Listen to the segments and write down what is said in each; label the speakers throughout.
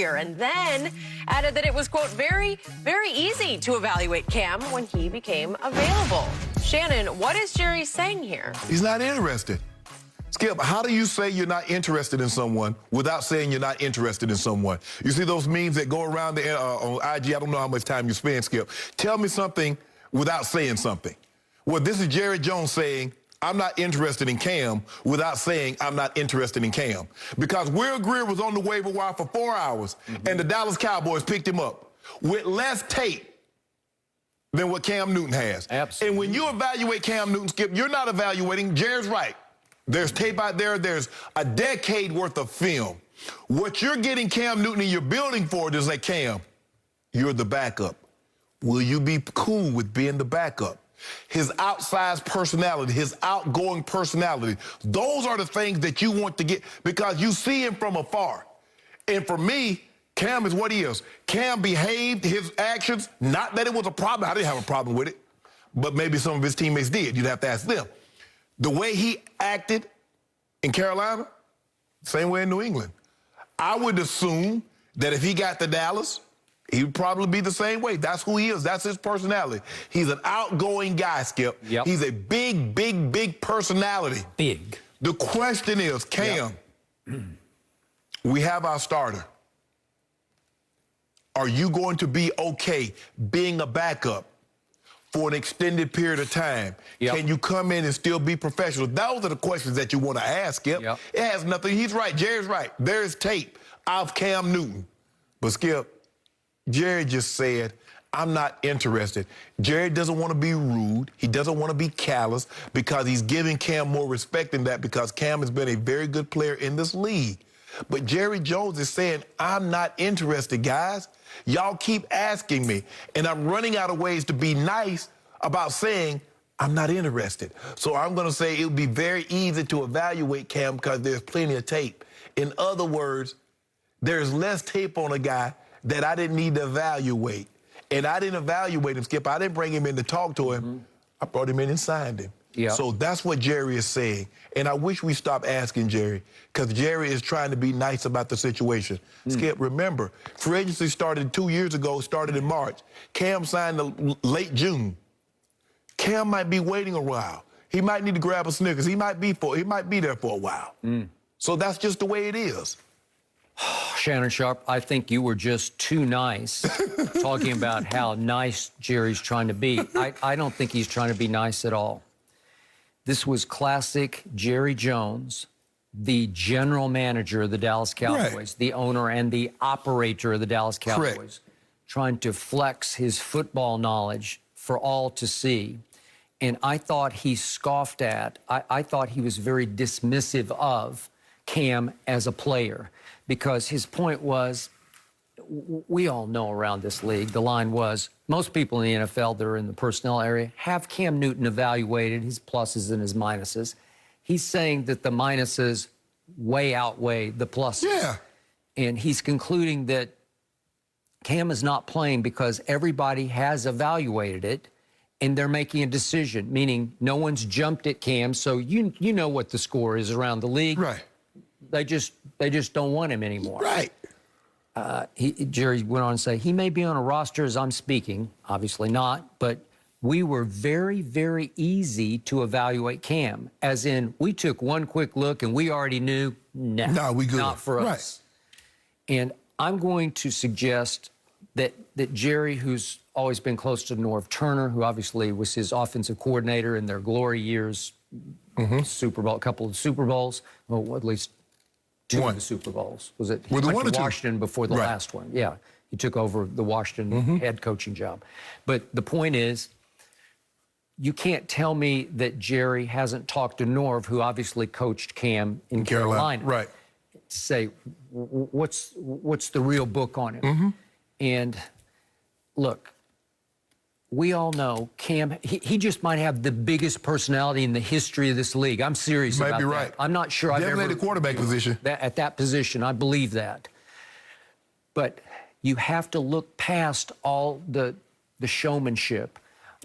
Speaker 1: career, and then added that it was, quote, very, very easy to evaluate Cam when he became available. Shannon, what is Jerry saying here?
Speaker 2: He's not interested. Skip, how do you say you're not interested in someone without saying you're not interested in someone? You see those memes that go around on IG? I don't know how much time you spend, Skip. Tell me something without saying something. Well, this is Jerry Jones saying, I'm not interested in Cam, without saying I'm not interested in Cam. Because Will Greer was on the waiver wire for 4 hours, and the Dallas Cowboys picked him up with less tape than what Cam Newton has.
Speaker 3: Absolutely.
Speaker 2: And when you evaluate Cam Newton, Skip, you're not evaluating. Jerry's right. There's tape out there. There's a decade worth of film. What you're getting Cam Newton and you're building for is like, Cam, you're the backup. Will you be cool with being the backup? His outsized personality, his outgoing personality, those are the things that you want to get because you see him from afar. And for me, Cam is what he is. Cam behaved, his actions, not that it was a problem. I didn't have a problem with it, but maybe some of his teammates did. You'd have to ask them. The way he acted in Carolina, same way in New England. I would assume that if he got to Dallas, he would probably be the same way. That's who he is. That's his personality. He's an outgoing guy, Skip.
Speaker 3: Yep.
Speaker 2: He's a big, big, big personality.
Speaker 3: Big.
Speaker 2: The question is, Cam, we have our starter. Are you going to be okay being a backup for an extended period of time?
Speaker 3: Yep.
Speaker 2: Can you come in and still be professional? Those are the questions that you want to ask, Skip.
Speaker 3: Yep.
Speaker 2: It has nothing. He's right. Jerry's right. There's tape of Cam Newton. But, Skip, Jerry just said, I'm not interested. Jerry doesn't want to be rude. He doesn't want to be callous because he's giving Cam more respect than that because Cam has been a very good player in this league. But Jerry Jones is saying, I'm not interested, guys. Y'all keep asking me, and I'm running out of ways to be nice about saying I'm not interested. So I'm going to say it would be very easy to evaluate Cam because there's plenty of tape. In other words, there's less tape on a guy that I didn't need to evaluate. And I didn't evaluate him, Skip. I didn't bring him in to talk to him. I brought him in and signed him.
Speaker 3: Yeah.
Speaker 2: So that's what Jerry is saying. And I wish we stopped asking Jerry because Jerry is trying to be nice about the situation. Skip, remember, free agency started 2 years ago, started in March. Cam signed in late June. Cam might be waiting a while. He might need to grab a Snickers. He might be there for a while. So that's just the way it is.
Speaker 3: Shannon Sharp, I think you were just too nice talking about how nice Jerry's trying to be. I don't think he's trying to be nice at all. This was classic Jerry Jones, the general manager of the Dallas Cowboys, the owner and the operator of the Dallas Cowboys, trying to flex his football knowledge for all to see. And I thought he scoffed at, I thought he was very dismissive of Cam as a player because his point was, we all know around this league, the line was, most people in the NFL that are in the personnel area have Cam Newton evaluated, his pluses and his minuses. He's saying that the minuses way outweigh the pluses.
Speaker 2: Yeah.
Speaker 3: And he's concluding that Cam is not playing because everybody has evaluated it and they're making a decision, meaning no one's jumped at Cam, so you know what the score is around the league.
Speaker 2: Right.
Speaker 3: They just don't want him anymore.
Speaker 2: Right.
Speaker 3: Jerry went on to say, he may be on a roster as I'm speaking, obviously not, but we were very, very easy to evaluate Cam, as in we took one quick look and we already knew, no,
Speaker 2: we good.
Speaker 3: Not for us. And I'm going to suggest that Jerry, who's always been close to Norv Turner, who obviously was his offensive coordinator in their glory years, Super Bowl, a couple of Super Bowls, well, at least two of the Super Bowls. Was it? He went to Washington before the last one. Yeah, he took over the Washington head coaching job. But the point is, you can't tell me that Jerry hasn't talked to Norv, who obviously coached Cam in Carolina.
Speaker 2: Right.
Speaker 3: Say, what's the real book on him? And look, we all know Cam, he just might have the biggest personality in the history of this league. I'm serious about that.
Speaker 2: You might be right.
Speaker 3: I'm not sure I've ever...
Speaker 2: Definitely the quarterback position.
Speaker 3: At that position, I believe that. But you have to look past all the showmanship,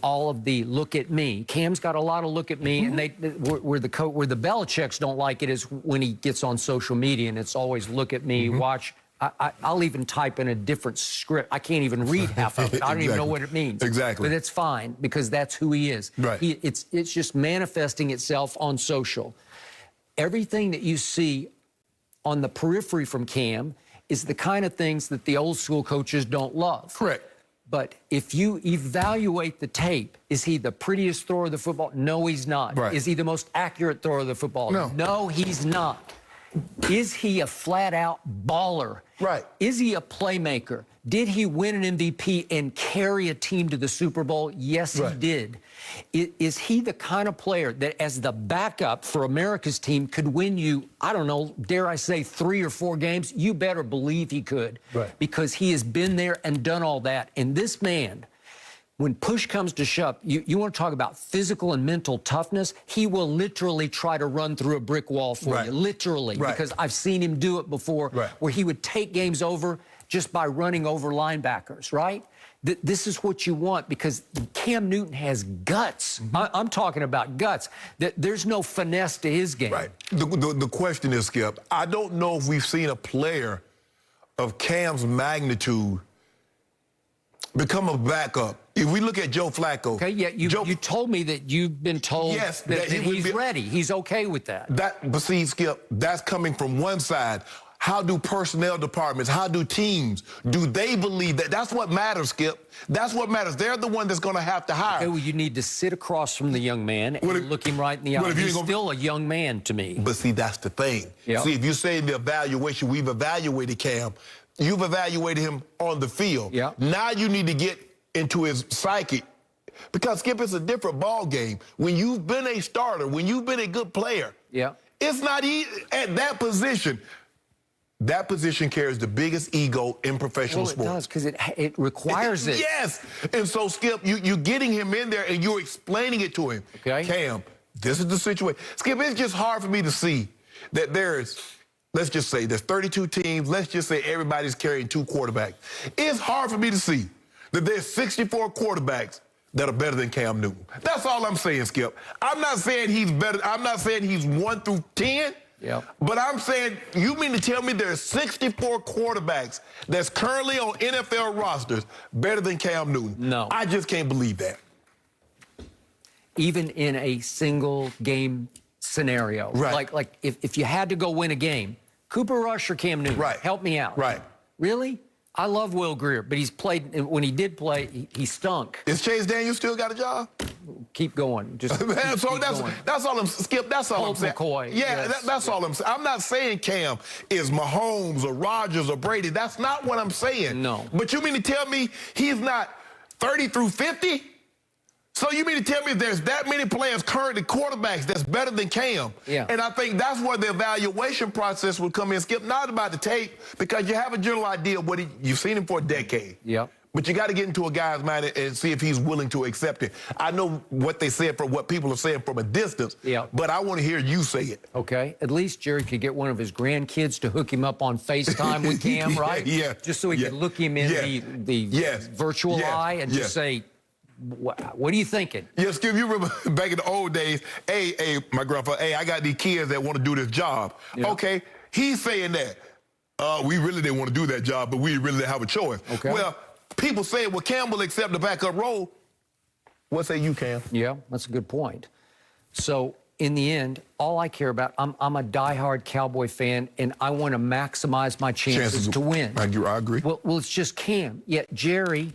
Speaker 3: all of the look at me. Cam's got a lot of look at me, and where the Belichicks don't like it is when he gets on social media, and it's always look at me, watch I'll even type in a different script. I can't even read half of it. I don't even know what it means.
Speaker 2: Exactly.
Speaker 3: But it's fine because that's who he is.
Speaker 2: Right.
Speaker 3: It's just manifesting itself on social. Everything that you see on the periphery from Cam is the kind of things that the old school coaches don't love.
Speaker 2: Correct.
Speaker 3: But if you evaluate the tape, is he the prettiest thrower of the football? No, he's not.
Speaker 2: Right.
Speaker 3: Is he the most accurate thrower of the football?
Speaker 2: No.
Speaker 3: No, he's not. Is he a flat-out baller?
Speaker 2: Right.
Speaker 3: Is he a playmaker? Did he win an MVP and carry a team to the Super Bowl? Yes,
Speaker 2: Right.
Speaker 3: he did. Is he the kind of player that, as the backup for America's team, could win you, I don't know, dare I say 3 or 4 games? You better believe he could.
Speaker 2: Right.
Speaker 3: Because he has been there and done all that. And this man, when push comes to shove, you want to talk about physical and mental toughness, he will literally try to run through a brick wall for
Speaker 2: Right.
Speaker 3: you, literally,
Speaker 2: Right.
Speaker 3: because I've seen him do it before,
Speaker 2: Right.
Speaker 3: where he would take games over just by running over linebackers, right? This is what you want because Cam Newton has guts. I'm talking about guts. There's no finesse to his game.
Speaker 2: Right. The question is, Skip, I don't know if we've seen a player of Cam's magnitude become a backup. If we look at Joe Flacco.
Speaker 3: Okay, yeah, you told me that you've been told
Speaker 2: Yes,
Speaker 3: that
Speaker 2: that he would
Speaker 3: he's
Speaker 2: be-
Speaker 3: ready. He's okay with that.
Speaker 2: But see, Skip, that's coming from one side. How do personnel departments, how do teams, do they believe that? That's what matters, Skip. That's what matters. They're the one that's going to have to hire.
Speaker 3: Okay, well, you need to sit across from the young man and look him right in the eye. He's still a young man to me.
Speaker 2: But see, that's the thing.
Speaker 3: Yep.
Speaker 2: See, if you say the evaluation, we've evaluated Cam, you've evaluated him on the field.
Speaker 3: Yep.
Speaker 2: Now you need to get into his psyche. Because, Skip, it's a different ball game. When you've been a starter, when you've been a good player,
Speaker 3: Yeah.
Speaker 2: it's not easy at that position. That position carries the biggest ego in professional
Speaker 3: Well, it
Speaker 2: sports.
Speaker 3: does because it requires it.
Speaker 2: Yes. And so, Skip, you're getting him in there and you're explaining it to him.
Speaker 3: Okay.
Speaker 2: Cam, this is the situation. Skip, it's just hard for me to see that there's, let's just say there's 32 teams. Let's just say everybody's carrying 2 quarterbacks. It's hard for me to see that there's 64 quarterbacks that are better than Cam Newton. That's all I'm saying, Skip. I'm not saying he's better. I'm not saying he's 1 through 10.
Speaker 3: Yep.
Speaker 2: But I'm saying, you mean to tell me there's 64 quarterbacks that's currently on NFL rosters better than Cam Newton?
Speaker 3: No.
Speaker 2: I just can't believe that.
Speaker 3: Even in a single game scenario.
Speaker 2: Right.
Speaker 3: Like if you had to go win a game, Cooper Rush or Cam Newton?
Speaker 2: Right.
Speaker 3: Help me out.
Speaker 2: Right.
Speaker 3: Really? I love Will Greer, but he's played, when he did play, he stunk.
Speaker 2: Is Chase Daniels still got a job?
Speaker 3: Keep going. Just keep
Speaker 2: that's all I'm, Skip, that's all
Speaker 3: Colt
Speaker 2: I'm saying.
Speaker 3: McCoy.
Speaker 2: Yeah,
Speaker 3: Yes.
Speaker 2: that's all I'm saying. I'm not saying Cam is Mahomes or Rodgers or Brady. That's not what I'm saying.
Speaker 3: No.
Speaker 2: But you mean to tell me he's not 30 through 50? So you mean to tell me there's that many players, currently quarterbacks, that's better than Cam?
Speaker 3: Yeah.
Speaker 2: And I think that's where the evaluation process would come in, Skip, not about the tape, because you have a general idea of what you've seen him for a decade.
Speaker 3: Yep.
Speaker 2: But you got to get into a guy's mind and see if he's willing to accept it. I know what they said from what people are saying from a distance,
Speaker 3: Yeah.
Speaker 2: but I want to hear you say it.
Speaker 3: Okay. At least Jerry could get one of his grandkids to hook him up on FaceTime with Cam,
Speaker 2: Yeah,
Speaker 3: right?
Speaker 2: yeah,
Speaker 3: Just so he
Speaker 2: yeah,
Speaker 3: could look him in
Speaker 2: yeah,
Speaker 3: the
Speaker 2: yes,
Speaker 3: virtual
Speaker 2: yes,
Speaker 3: eye and
Speaker 2: yes.
Speaker 3: just say, what are you thinking?
Speaker 2: Yeah, Skip, you remember back in the old days, hey, my grandfather, hey, I got these kids that want to do this job.
Speaker 3: Yeah.
Speaker 2: Okay, he's saying that. We really didn't want to do that job, but we really didn't have a choice.
Speaker 3: Okay.
Speaker 2: Well, people say, well, Cam will accept the backup role. What say you, Cam?
Speaker 3: Yeah, that's a good point. So in the end, all I care about, I'm a diehard Cowboy fan, and I want to maximize my chances to win.
Speaker 2: I agree.
Speaker 3: Well, it's just Cam. Yet Jerry,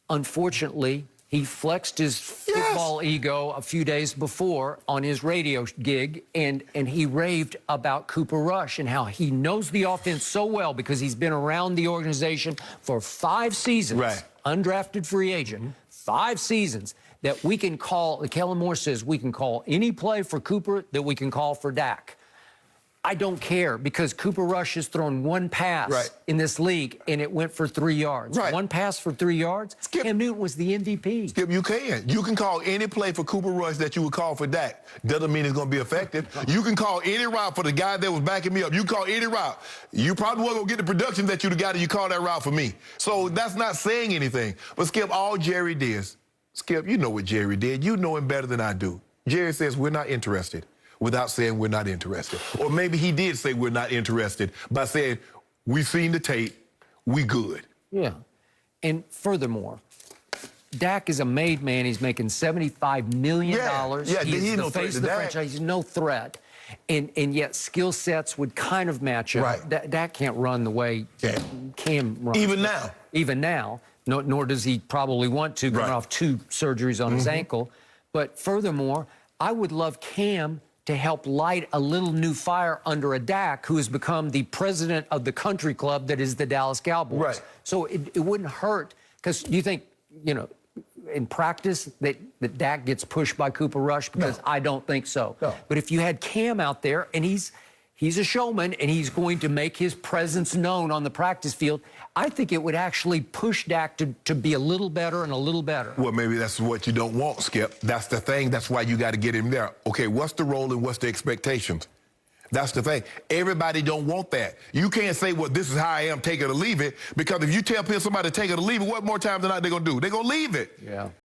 Speaker 3: unfortunately, he flexed his football ego a few days before on his radio gig, and he raved about Cooper Rush and how he knows the offense so well because he's been around the organization for 5 seasons.
Speaker 2: Right.
Speaker 3: Undrafted free agent, 5 seasons, that we can call, Kellen Moore says, we can call any play for Cooper that we can call for Dak. I don't care because Cooper Rush has thrown 1 pass in this league, and it went for 3 yards.
Speaker 2: Right.
Speaker 3: 1 pass for 3 yards?
Speaker 2: Skip.
Speaker 3: Cam Newton was the MVP.
Speaker 2: Skip, you can. You can call any play for Cooper Rush that you would call for Dak. Doesn't mean it's going to be effective. You can call any route for the guy that was backing me up. You call any route. You probably wasn't going to get the production that you'd have got if you called that route for me. So that's not saying anything. But, Skip, all Jerry did, Skip, you know what Jerry did. You know him better than I do. Jerry says, we're not interested, without saying we're not interested. Or maybe he did say we're not interested by saying We seen the tape. We good.
Speaker 3: Yeah. And furthermore, Dak is a made man. He's making $75 million.
Speaker 2: Yeah,
Speaker 3: He's the
Speaker 2: no threat
Speaker 3: face
Speaker 2: to
Speaker 3: of the
Speaker 2: Dak.
Speaker 3: franchise. He's no threat. And yet skill sets would kind of match up.
Speaker 2: Right.
Speaker 3: Dak can't run the way Cam runs.
Speaker 2: Even now.
Speaker 3: Even now. Nor does he probably want to, coming off 2 surgeries on his ankle. But furthermore, I would love Cam to help light a little new fire under a Dak who has become the president of the country club that is the Dallas Cowboys.
Speaker 2: Right.
Speaker 3: So it wouldn't hurt, because you think, you know, in practice that Dak gets pushed by Cooper Rush? Because I don't think so.
Speaker 2: No.
Speaker 3: But if you had Cam out there, and he's a showman, and he's going to make his presence known on the practice field, I think it would actually push Dak to be a little better and a little better.
Speaker 2: Well, maybe that's what you don't want, Skip. That's the thing. That's why you got to get him there. Okay, what's the role and what's the expectations? That's the thing. Everybody don't want that. You can't say, well, this is how I am, take it or leave it, because if you tell somebody to take it or leave it, what more times than not they're going to do? They're going to leave it.
Speaker 3: Yeah.